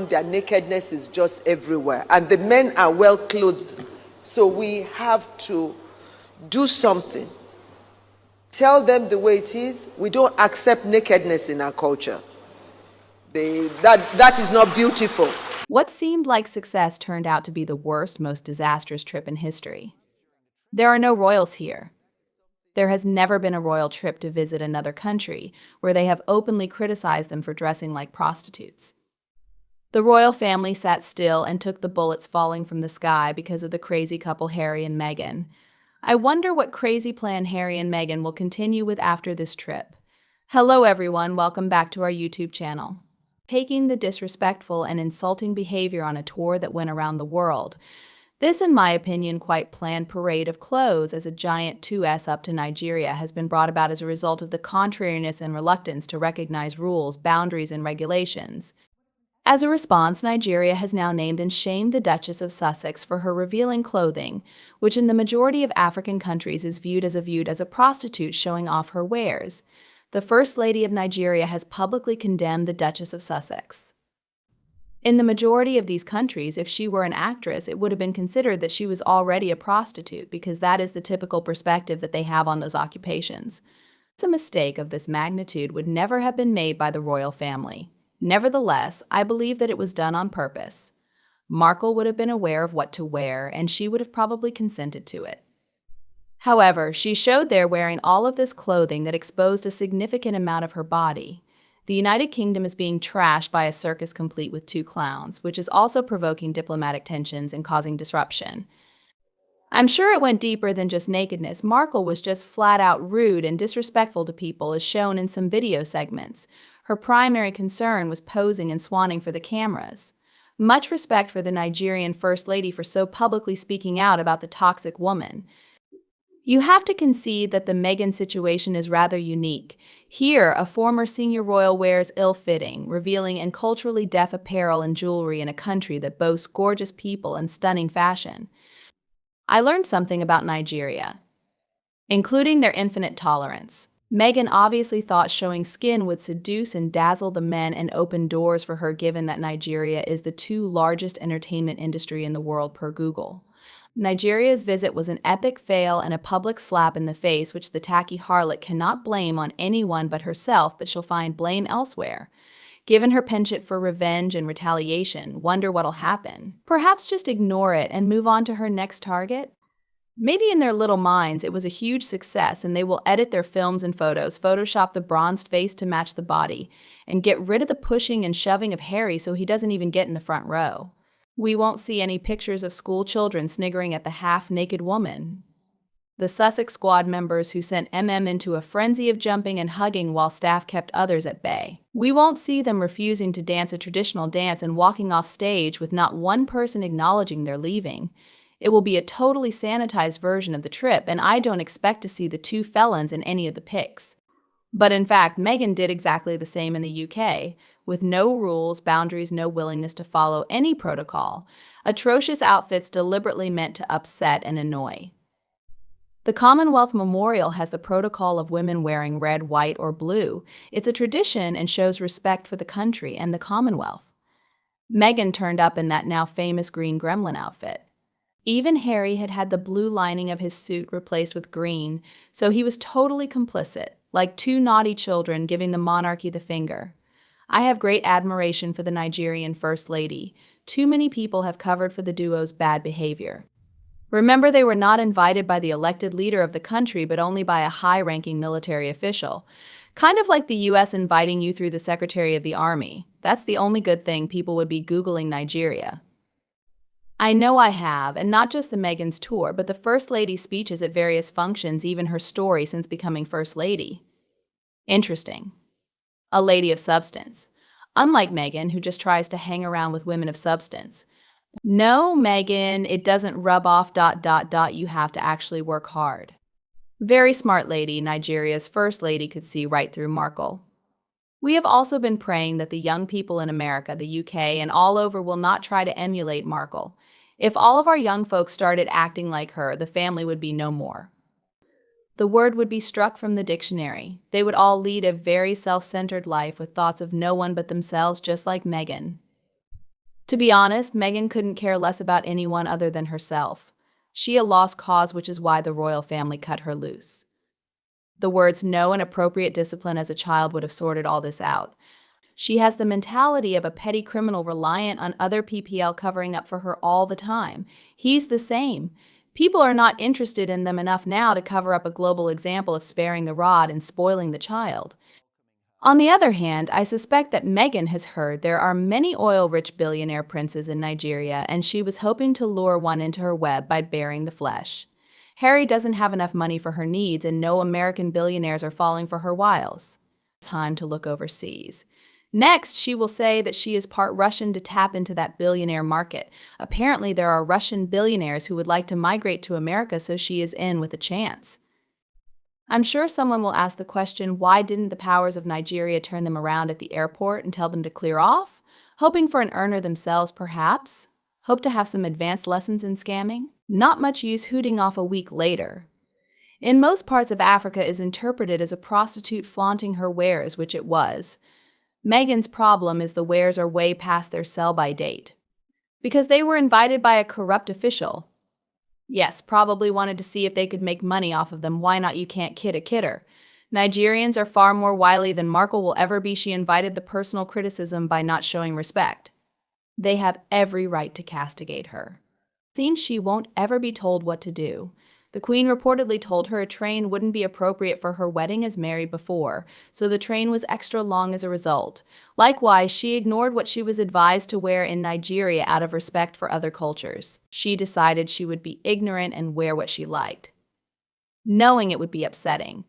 Their nakedness is just everywhere, and the men are well clothed. So we have to do something. Tell them the way it is. We don't accept nakedness in our culture. That is not beautiful. What seemed like success turned out to be the worst, most disastrous trip in history. There are no royals here. There has never been a royal trip to visit another country where they have openly criticized them for dressing like prostitutes. The royal family sat still and took the bullets falling from the sky because of the crazy couple Harry and Meghan. I wonder what crazy plan Harry and Meghan will continue with after this trip. Hello everyone, welcome back to our YouTube channel. Taking the disrespectful and insulting behavior on a tour that went around the world. This, in my opinion, quite planned parade of clothes as a giant 2S up to Nigeria has been brought about as a result of the contrariness and reluctance to recognize rules, boundaries, and regulations. As a response, Nigeria has now named and shamed the Duchess of Sussex for her revealing clothing, which in the majority of African countries is viewed as a prostitute showing off her wares. The First Lady of Nigeria has publicly condemned the Duchess of Sussex. In the majority of these countries, if she were an actress, it would have been considered that she was already a prostitute because that is the typical perspective that they have on those occupations. A mistake of this magnitude would never have been made by the royal family. Nevertheless, I believe that it was done on purpose. Markle would have been aware of what to wear, and she would have probably consented to it. However, she showed there wearing all of this clothing that exposed a significant amount of her body. The United Kingdom is being trashed by a circus complete with 2 clowns, which is also provoking diplomatic tensions and causing disruption. I'm sure it went deeper than just nakedness. Markle was just flat out rude and disrespectful to people as shown in some video segments. Her primary concern was posing and swanning for the cameras. Much respect for the Nigerian First Lady for so publicly speaking out about the toxic woman. You have to concede that the Meghan situation is rather unique. Here, a former senior royal wears ill-fitting, revealing and culturally deaf apparel and jewelry in a country that boasts gorgeous people and stunning fashion. I learned something about Nigeria, including their infinite tolerance. Meghan obviously thought showing skin would seduce and dazzle the men and open doors for her, given that Nigeria is the 2nd largest entertainment industry in the world per Google. Nigeria's visit was an epic fail and a public slap in the face, which the tacky harlot cannot blame on anyone but herself, but she'll find blame elsewhere. Given her penchant for revenge and retaliation, wonder what'll happen. Perhaps just ignore it and move on to her next target? Maybe in their little minds it was a huge success and they will edit their films and photos, Photoshop the bronzed face to match the body, and get rid of the pushing and shoving of Harry so he doesn't even get in the front row. We won't see any pictures of school children sniggering at the half-naked woman. The Sussex squad members who sent into a frenzy of jumping and hugging while staff kept others at bay. We won't see them refusing to dance a traditional dance and walking off stage with not one person acknowledging they're leaving. It will be a totally sanitized version of the trip, and I don't expect to see the 2 felons in any of the pics. But in fact, Meghan did exactly the same in the UK, with no rules, boundaries, no willingness to follow any protocol. Atrocious outfits deliberately meant to upset and annoy. The Commonwealth Memorial has the protocol of women wearing red, white, or blue. It's a tradition and shows respect for the country and the Commonwealth. Meghan turned up in that now famous green gremlin outfit. Even Harry had had the blue lining of his suit replaced with green, so he was totally complicit, like 2 naughty children giving the monarchy the finger. I have great admiration for the Nigerian First Lady. Too many people have covered for the duo's bad behavior. Remember, they were not invited by the elected leader of the country, but only by a high-ranking military official. Kind of like the US inviting you through the Secretary of the Army. That's the only good thing. People would be Googling Nigeria. I know I have, and not just the Meghan's tour, but the First Lady's speeches at various functions, even her story since becoming First Lady. Interesting. A lady of substance. Unlike Meghan, who just tries to hang around with women of substance. No, Meghan, it doesn't rub off ... You have to actually work hard. Very smart lady, Nigeria's First Lady could see right through Markle. We have also been praying that the young people in America, the UK, and all over will not try to emulate Markle. If all of our young folks started acting like her, the family would be no more. The word would be struck from the dictionary. They would all lead a very self-centered life with thoughts of no one but themselves, just like Meghan. To be honest, Meghan couldn't care less about anyone other than herself. She a lost cause, which is why the royal family cut her loose. The words no and appropriate discipline as a child would have sorted all this out. She has the mentality of a petty criminal reliant on other PPL covering up for her all the time. He's the same. People are not interested in them enough now to cover up a global example of sparing the rod and spoiling the child. On the other hand, I suspect that Meghan has heard there are many oil-rich billionaire princes in Nigeria, and she was hoping to lure one into her web by bearing the flesh. Harry doesn't have enough money for her needs, and no American billionaires are falling for her wiles. Time to look overseas. Next, she will say that she is part Russian to tap into that billionaire market. Apparently, there are Russian billionaires who would like to migrate to America, so she is in with a chance. I'm sure someone will ask the question, why didn't the powers of Nigeria turn them around at the airport and tell them to clear off? Hoping for an earner themselves, perhaps? Hope to have some advanced lessons in scamming? Not much use hooting off a week later. In most parts of Africa is interpreted as a prostitute flaunting her wares, which it was. Meghan's problem is the wares are way past their sell-by date. Because they were invited by a corrupt official. Yes, probably wanted to see if they could make money off of them. Why not? You can't kid a kidder. Nigerians are far more wily than Markle will ever be. She invited the personal criticism by not showing respect. They have every right to castigate her. It seems she won't ever be told what to do. The Queen reportedly told her a train wouldn't be appropriate for her wedding as married before, so the train was extra long as a result. Likewise, she ignored what she was advised to wear in Nigeria out of respect for other cultures. She decided she would be ignorant and wear what she liked, knowing it would be upsetting.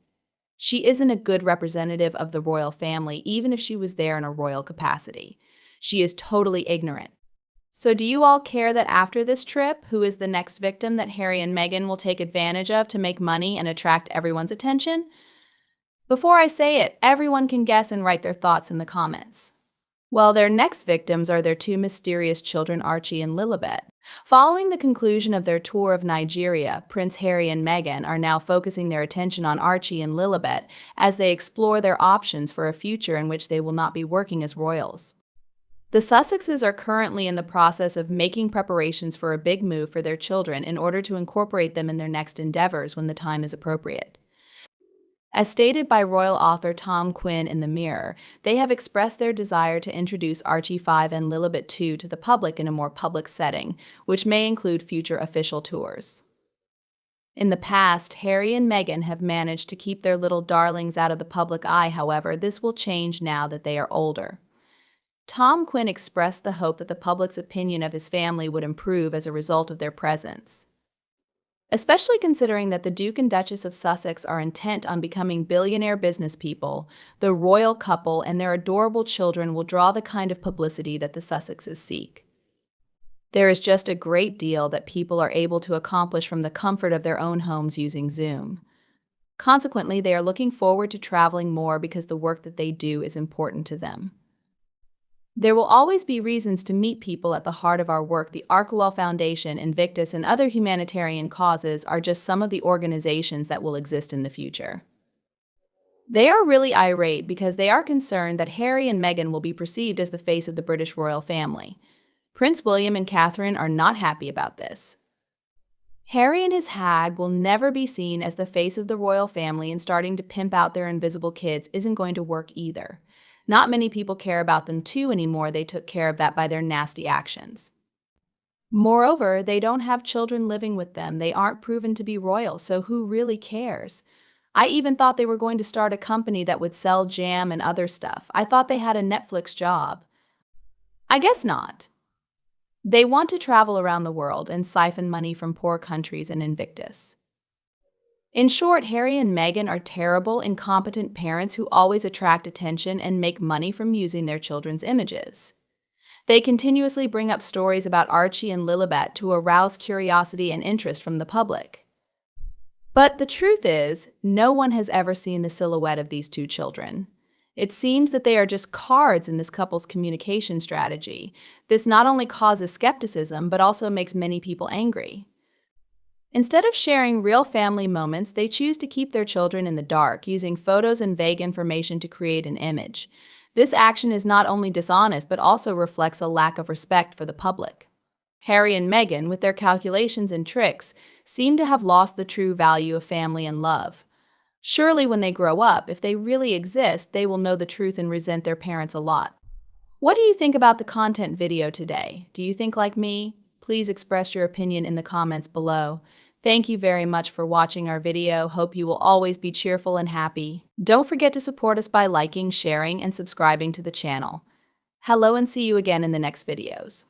She isn't a good representative of the royal family, even if she was there in a royal capacity. She is totally ignorant. So do you all care that after this trip, who is the next victim that Harry and Meghan will take advantage of to make money and attract everyone's attention? Before I say it, everyone can guess and write their thoughts in the comments. Well, their next victims are their two mysterious children, Archie and Lilibet. Following the conclusion of their tour of Nigeria, Prince Harry and Meghan are now focusing their attention on Archie and Lilibet as they explore their options for a future in which they will not be working as royals. The Sussexes are currently in the process of making preparations for a big move for their children in order to incorporate them in their next endeavors when the time is appropriate. As stated by royal author Tom Quinn in The Mirror, they have expressed their desire to introduce Archie 5 and Lilibet 2 to the public in a more public setting, which may include future official tours. In the past, Harry and Meghan have managed to keep their little darlings out of the public eye. However, this will change now that they are older. Tom Quinn expressed the hope that the public's opinion of his family would improve as a result of their presence. Especially considering that the Duke and Duchess of Sussex are intent on becoming billionaire business people, the royal couple and their adorable children will draw the kind of publicity that the Sussexes seek. There is just a great deal that people are able to accomplish from the comfort of their own homes using Zoom. Consequently, they are looking forward to traveling more because the work that they do is important to them. There will always be reasons to meet people at the heart of our work. The Archewell Foundation, Invictus, and other humanitarian causes are just some of the organizations that will exist in the future. They are really irate because they are concerned that Harry and Meghan will be perceived as the face of the British royal family. Prince William and Catherine are not happy about this. Harry and his hag will never be seen as the face of the royal family, and starting to pimp out their invisible kids isn't going to work either. Not many people care about them too anymore. They took care of that by their nasty actions. Moreover, they don't have children living with them. They aren't proven to be royal, so who really cares? I even thought they were going to start a company that would sell jam and other stuff. I thought they had a Netflix job. I guess not. They want to travel around the world and siphon money from poor countries and Invictus. In short, Harry and Meghan are terrible, incompetent parents who always attract attention and make money from using their children's images. They continuously bring up stories about Archie and Lilibet to arouse curiosity and interest from the public. But the truth is, no one has ever seen the silhouette of these two children. It seems that they are just cards in this couple's communication strategy. This not only causes skepticism, but also makes many people angry. Instead of sharing real family moments, they choose to keep their children in the dark, using photos and vague information to create an image. This action is not only dishonest but also reflects a lack of respect for the public. Harry and Meghan, with their calculations and tricks, seem to have lost the true value of family and love. Surely when they grow up, if they really exist, they will know the truth and resent their parents a lot. What do you think about the content video today? Do you think like me? Please express your opinion in the comments below. Thank you very much for watching our video. Hope you will always be cheerful and happy. Don't forget to support us by liking, sharing, and subscribing to the channel. Hello and see you again in the next videos.